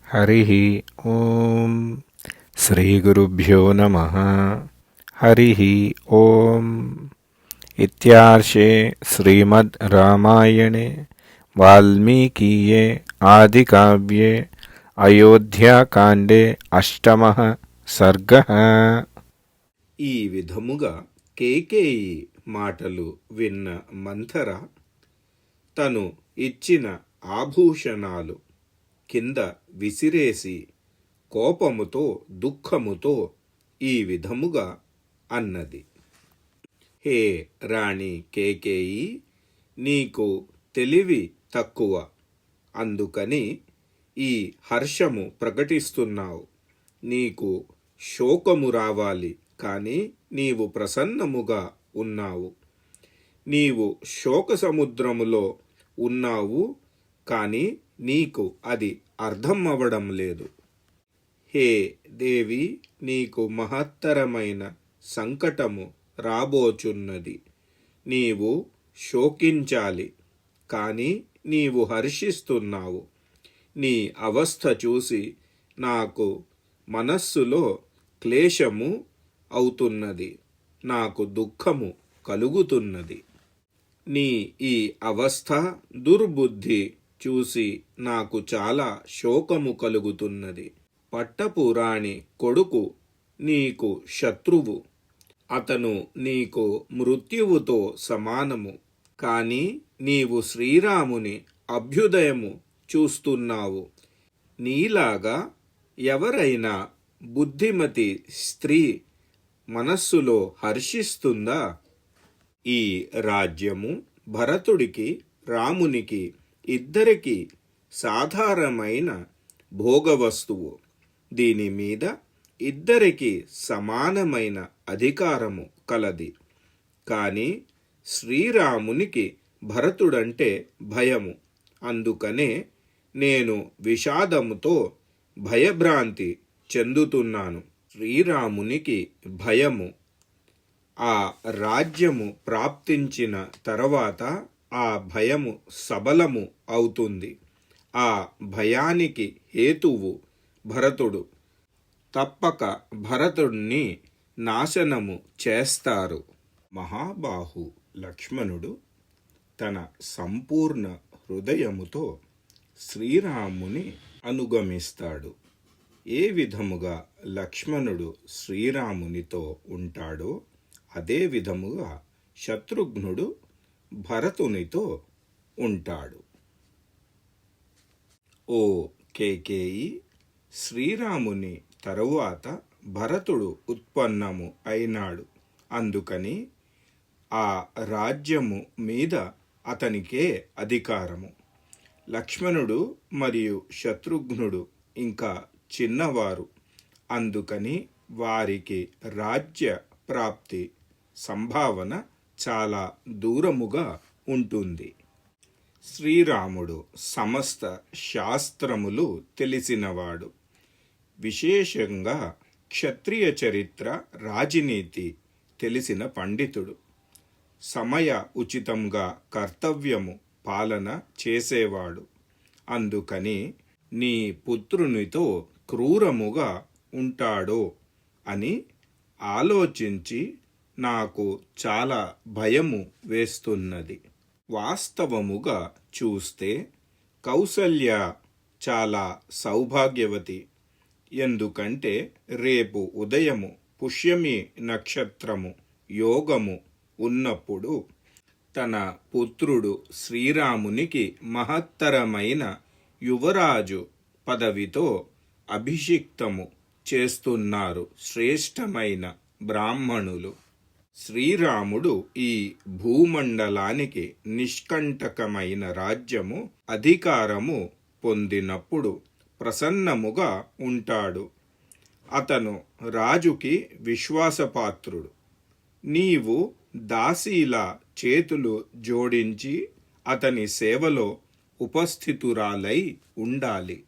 హరి ఓం. శ్రీగురుభ్యో నమః. హరి ఓం. ఇత్యార్షే శ్రీమద్ రామాయణే వాల్మీకీయే ఆదికావ్యే అయోధ్యాకాండే అష్టమః సర్గః. ఈ విధముగా కేకేయి మాటలు విన్న మంథర తను ఇచ్చిన ఆభూషణాలు కింద విసిరేసి కోపముతో దుఃఖముతో ఈ విధముగా అన్నది. హే రాణి కేకేయి, నీకు తెలివి తక్కువ, అందుకని ఈ హర్షము ప్రకటిస్తున్నావు. నీకు శోకము రావాలి, కానీ నీవు ప్రసన్నముగా ఉన్నావు. నీవు శోక సముద్రములో ఉన్నావు, కానీ నీకు అది అర్థం అవ్వడం లేదు. హే దేవి, నీకు మహత్తరమైన సంకటము రాబోచున్నది. నీవు శోకించాలి, కానీ నీవు హర్షిస్తున్నావు. నీ అవస్థ చూసి నాకు మనస్సులో క్లేశము అవుతున్నది, నాకు దుఃఖము కలుగుతున్నది. నీ ఈ అవస్థ దుర్బుద్ధి చూసి నాకు చాలా శోకము కలుగుతున్నది. పట్టపు రాణి కొడుకు నీకు శత్రువు, అతను నీకు మృత్యువుతో సమానము. కానీ నీవు శ్రీరాముని అభ్యుదయము చూస్తున్నావు. నీలాగా ఎవరైనా బుద్ధిమతి స్త్రీ మనస్సులో హర్షిస్తుందా? ఈ రాజ్యము భరతుడికి రామునికి ఇద్దరికి సాధారణమైన భోగవస్తువు. దీని మీద ఇద్దరికి సమానమైన అధికారము కలది. కానీ శ్రీరామునికి భరతుడంటే భయము. అందుకనే నేను విషాదముతో భయభ్రాంతి చెందుతున్నాను. శ్రీరామునికి భయము. ఆ రాజ్యము ప్రాప్తించిన తర్వాత ఆ భయము సబలము అవుతుంది. ఆ భయానికి హేతువు భరతుడు. తప్పక భరతుడిని నాశనము చేస్తారు. మహాబాహు లక్ష్మణుడు తన సంపూర్ణ హృదయముతో శ్రీరాముని అనుగమిస్తాడు. ఏ విధముగా లక్ష్మణుడు శ్రీరామునితో ఉంటాడో అదే విధముగా శత్రుఘ్నుడు భరతునితో ఉంటాడు. ఓ కేకేయి, శ్రీరాముని తరువాత భరతుడు ఉత్పన్నము అయినాడు. అందుకని ఆ రాజ్యము మీద అతనికే అధికారము. లక్ష్మణుడు మరియు శత్రుఘ్నుడు ఇంకా చిన్నవారు, అందుకని వారికి రాజ్య ప్రాప్తి సంభావన చాలా దూరముగా ఉంటుంది. శ్రీరాముడు సమస్త శాస్త్రములు తెలిసినవాడు. విశేషంగా క్షత్రియ చరిత్ర, రాజనీతి తెలిసిన పండితుడు. సమయ ఉచితంగా కర్తవ్యము పాలన చేసేవాడు. అందుకని నీ పుత్రునితో క్రూరముగా ఉంటాడో అని ఆలోచించి నాకు చాలా భయము వేస్తున్నది. వాస్తవముగా చూస్తే కౌసల్య చాలా సౌభాగ్యవతి. ఎందుకంటే రేపు ఉదయము పుష్యమి నక్షత్రము యోగము ఉన్నప్పుడు తన పుత్రుడు శ్రీరామునికి మహత్తరమైన యువరాజు పదవితో అభిషిక్తము చేస్తున్నారు శ్రేష్టమైన బ్రాహ్మణులు. శ్రీరాముడు ఈ భూమండలానికి నిష్కంటకమైన రాజ్యము, అధికారము పొందినప్పుడు ప్రసన్నముగా ఉంటాడు. అతను రాజుకి విశ్వాసపాత్రుడు. నీవు దాసీలా చేతులు జోడించి అతని సేవలో ఉపస్థితురాలై ఉండాలి.